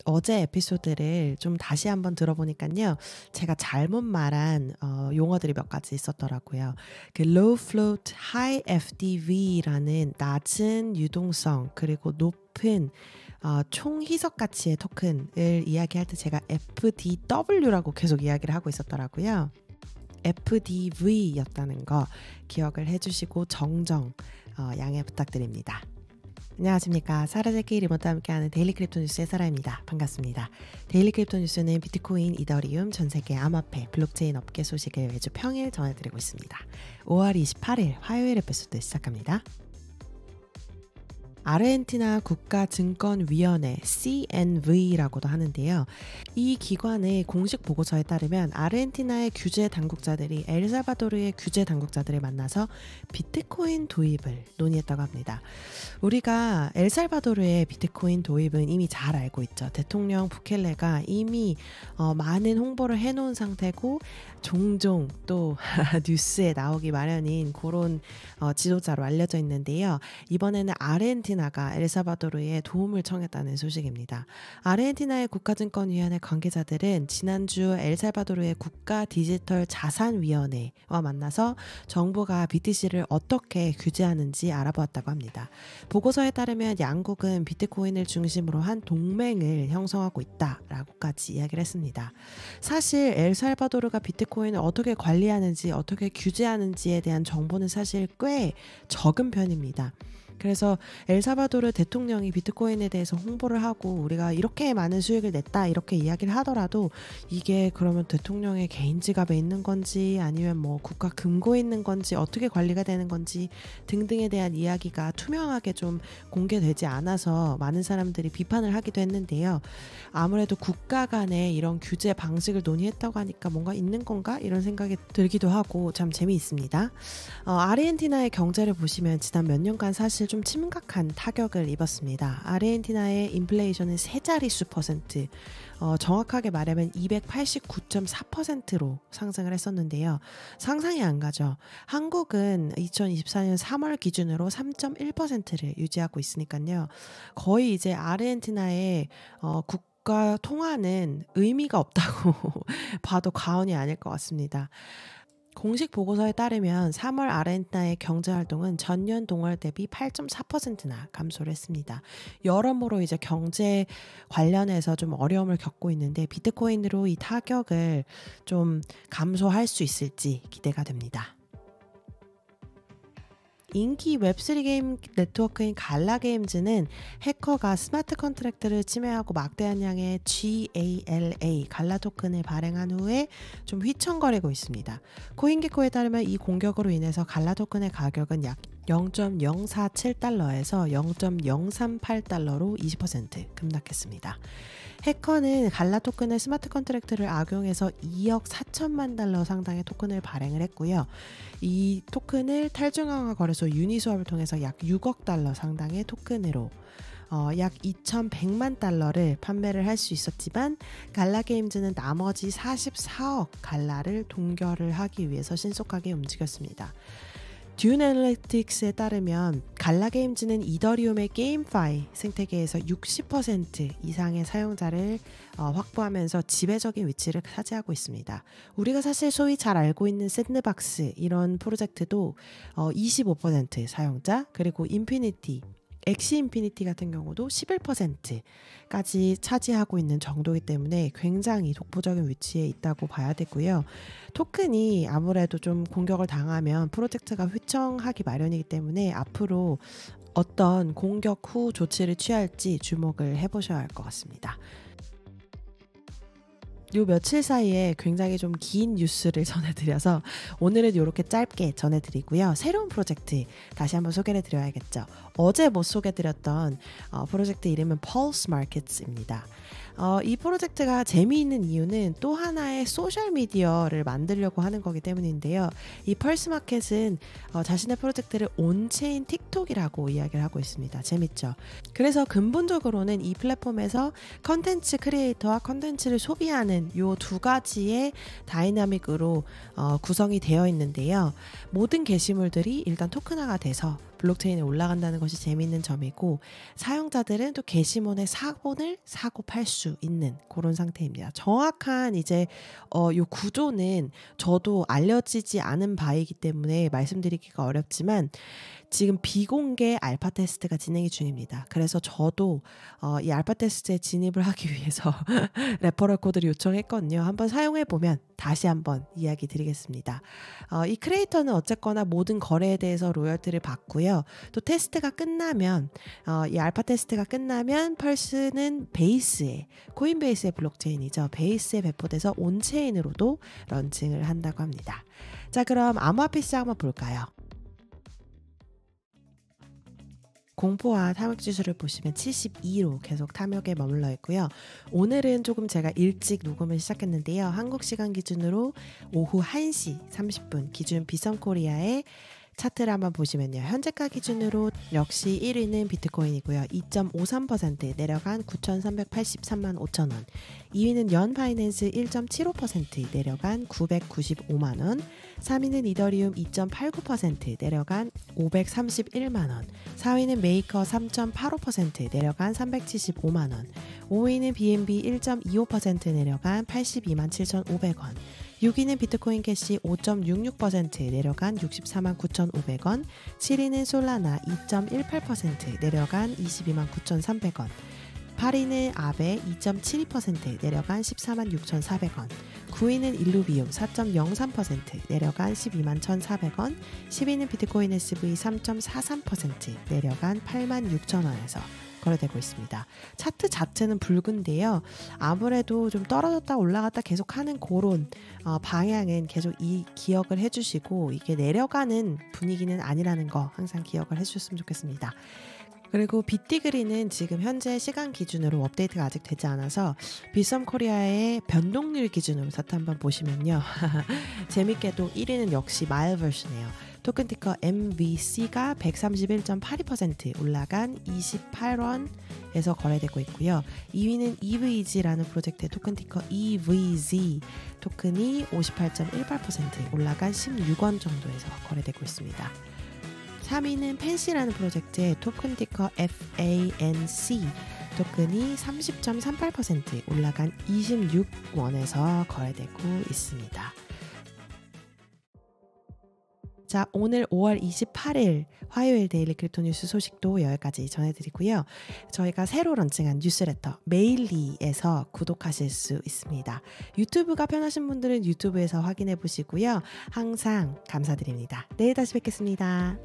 어제 에피소드를 좀 다시 한번 들어보니까요. 제가 잘못 말한 용어들이 몇 가지 있었더라고요. 그 low float, high FDV라는 낮은 유동성 그리고 높은 총희석 가치의 토큰을 이야기할 때 제가 FDW라고 계속 이야기를 하고 있었더라고요. FDV였다는 거 기억을 해주시고 정정 양해 부탁드립니다. 안녕하십니까. 사라제키 리모트와 함께하는 데일리 크립토 뉴스의 사라입니다. 반갑습니다. 데일리 크립토 뉴스는 비트코인, 이더리움, 전세계 암호화폐, 블록체인 업계 소식을 매주 평일 전해드리고 있습니다. 5월 28일 화요일 에피소드 시작합니다. 아르헨티나 국가증권위원회 CNV라고도 하는데요. 이 기관의 공식 보고서에 따르면 아르헨티나의 규제 당국자들이 엘살바도르의 규제 당국자들을 만나서 비트코인 도입을 논의했다고 합니다. 우리가 엘살바도르의 비트코인 도입은 이미 잘 알고 있죠. 대통령 부켈레가 이미 많은 홍보를 해놓은 상태고 종종 또 뉴스에 나오기 마련인 그런 지도자로 알려져 있는데요. 이번에는 아르헨티나가 엘살바도르에 도움을 청했다는 소식입니다. 아르헨티나의 국가증권위원회 관계자들은 지난주 엘살바도르의 국가디지털자산위원회와 만나서 정부가 BTC를 어떻게 규제하는지 알아보았다고 합니다. 보고서에 따르면 양국은 비트코인을 중심으로 한 동맹을 형성하고 있다라고까지 이야기를 했습니다. 사실 엘살바도르가 비트코인을 어떻게 관리하는지 어떻게 규제하는지에 대한 정보는 사실 꽤 적은 편입니다. 그래서 엘살바도르 대통령이 비트코인에 대해서 홍보를 하고 우리가 이렇게 많은 수익을 냈다 이렇게 이야기를 하더라도 이게 그러면 대통령의 개인 지갑에 있는 건지 아니면 뭐 국가 금고에 있는 건지 어떻게 관리가 되는 건지 등등에 대한 이야기가 투명하게 좀 공개되지 않아서 많은 사람들이 비판을 하기도 했는데요. 아무래도 국가 간에 이런 규제 방식을 논의했다고 하니까 뭔가 있는 건가 이런 생각이 들기도 하고 참 재미있습니다. 아르헨티나의 경제를 보시면 지난 몇 년간 사실 좀 심각한 타격을 입었습니다. 아르헨티나의 인플레이션은 세 자릿수 %, 정확하게 말하면 289.4%로 상승을 했었는데요. 상상이 안 가죠. 한국은 2024년 3월 기준으로 3.1%를 유지하고 있으니까요. 거의 이제 아르헨티나의 국가 통화는 의미가 없다고 봐도 과언이 아닐 것 같습니다. 공식 보고서에 따르면 3월 아르헨티나의 경제활동은 전년 동월 대비 8.4%나 감소를 했습니다. 여러모로 이제 경제 관련해서 좀 어려움을 겪고 있는데 비트코인으로 이 타격을 좀 감소할 수 있을지 기대가 됩니다. 인기 웹3 게임 네트워크인 갈라게임즈는 해커가 스마트 컨트랙트를 침해하고 막대한 양의 GALA 갈라 토큰을 발행한 후에 좀 휘청거리고 있습니다. 코인게코에 따르면 이 공격으로 인해서 갈라 토큰의 가격은 약 0.047달러에서 0.038달러로 20% 급락했습니다. 해커는 갈라 토큰의 스마트 컨트랙트를 악용해서 2억 4천만 달러 상당의 토큰을 발행을 했고요. 이 토큰을 탈중앙화 거래소 유니스왑을 통해서 약 6억 달러 상당의 토큰으로 약 2,100만 달러를 판매를 할 수 있었지만 갈라게임즈는 나머지 44억 갈라를 동결을 하기 위해서 신속하게 움직였습니다. 듀 애널리틱스에 따르면 갈라게임즈는 이더리움의 게임파이 생태계에서 60% 이상의 사용자를 확보하면서 지배적인 위치를 차지하고 있습니다. 우리가 사실 소위 잘 알고 있는 샌드박스 이런 프로젝트도 25% 사용자 그리고 인피니티 엑시 인피니티 같은 경우도 11%까지 차지하고 있는 정도이기 때문에 굉장히 독보적인 위치에 있다고 봐야 되고요. 토큰이 아무래도 좀 공격을 당하면 프로젝트가 휘청하기 마련이기 때문에 앞으로 어떤 공격 후 조치를 취할지 주목을 해보셔야 할 것 같습니다. 요 며칠 사이에 굉장히 좀 긴 뉴스를 전해드려서 오늘은 이렇게 짧게 전해드리고요. 새로운 프로젝트 다시 한번 소개를 드려야겠죠. 어제 못 소개드렸던 프로젝트 이름은 Pulse Markets입니다. 이 프로젝트가 재미있는 이유는 또 하나의 소셜미디어를 만들려고 하는 거기 때문인데요. 이 펄스 마켓은 자신의 프로젝트를 온체인 틱톡이라고 이야기를 하고 있습니다. 재밌죠? 그래서 근본적으로는 이 플랫폼에서 컨텐츠 크리에이터와 컨텐츠를 소비하는 요 두 가지의 다이나믹으로 구성이 되어 있는데요. 모든 게시물들이 일단 토큰화가 돼서 블록체인에 올라간다는 것이 재미있는 점이고, 사용자들은 또 게시문에 사본을 사고 팔 수 있는 그런 상태입니다. 정확한 이제 요 구조는 저도 알려지지 않은 바이기 때문에 말씀드리기가 어렵지만, 지금 비공개 알파 테스트가 진행이 중입니다. 그래서 저도 이 알파 테스트에 진입을 하기 위해서 레퍼럴 코드를 요청했거든요. 한번 사용해보면 다시 한번 이야기 드리겠습니다. 이 크리에이터는 어쨌거나 모든 거래에 대해서 로열티를 받고요. 또 테스트가 끝나면 이 알파 테스트가 끝나면 펄스는 베이스에, 코인베이스의 블록체인이죠. 베이스에 배포돼서 온체인으로도 런칭을 한다고 합니다. 자, 그럼 암호화폐 시장 한번 볼까요? 공포와 탐욕 지수를 보시면 72로 계속 탐욕에 머물러 있고요. 오늘은 조금 제가 일찍 녹음을 시작했는데요. 한국 시간 기준으로 오후 1시 30분 기준 비썸코리아의 차트를 한번 보시면요. 현재가 기준으로 역시 1위는 비트코인이고요. 2.53% 내려간 9,383만 5천 원. 2위는 연파이낸스 1.75% 내려간 995만 원. 3위는 이더리움 2.89% 내려간 531만 원. 4위는 메이커 3.85% 내려간 375만 원. 5위는 BNB 1.25% 내려간 82만 7,500원. 6위는 비트코인 캐시 5.66% 내려간 64만 9,500원. 7위는 솔라나 2.18% 내려간 22만 9,300원. 8위는 아베 2.72% 내려간 14만 6,400원. 9위는 일루비움 4.03% 내려간 12만 1,400원. 10위는 비트코인 SV 3.43% 내려간 8만 6천원에서 거래되고 있습니다. 차트 자체는 붉은데요. 아무래도 좀 떨어졌다 올라갔다 계속하는 그런 방향은 계속 기억을 해주시고, 이게 내려가는 분위기는 아니라는 거 항상 기억을 해주셨으면 좋겠습니다. 그리고 비티그린은 지금 현재 시간 기준으로 업데이트가 아직 되지 않아서 비썸코리아의 변동률 기준으로 차트 한번 보시면요. 재밌게도 1위는 역시 마일 버전이에요. 토큰 티커 MVC가 131.82% 올라간 28원에서 거래되고 있고요. 2위는 EVG라는 프로젝트의 토큰 티커 EVZ 토큰이 58.18% 올라간 16원 정도에서 거래되고 있습니다. 3위는 펜시라는 프로젝트의 토큰 티커 FANC 토큰이 30.38% 올라간 26원에서 거래되고 있습니다. 자, 오늘 5월 28일 화요일 데일리 크립토 뉴스 소식도 여기까지 전해드리고요. 저희가 새로 런칭한 뉴스레터 메일리에서 구독하실 수 있습니다. 유튜브가 편하신 분들은 유튜브에서 확인해 보시고요. 항상 감사드립니다. 내일 다시 뵙겠습니다.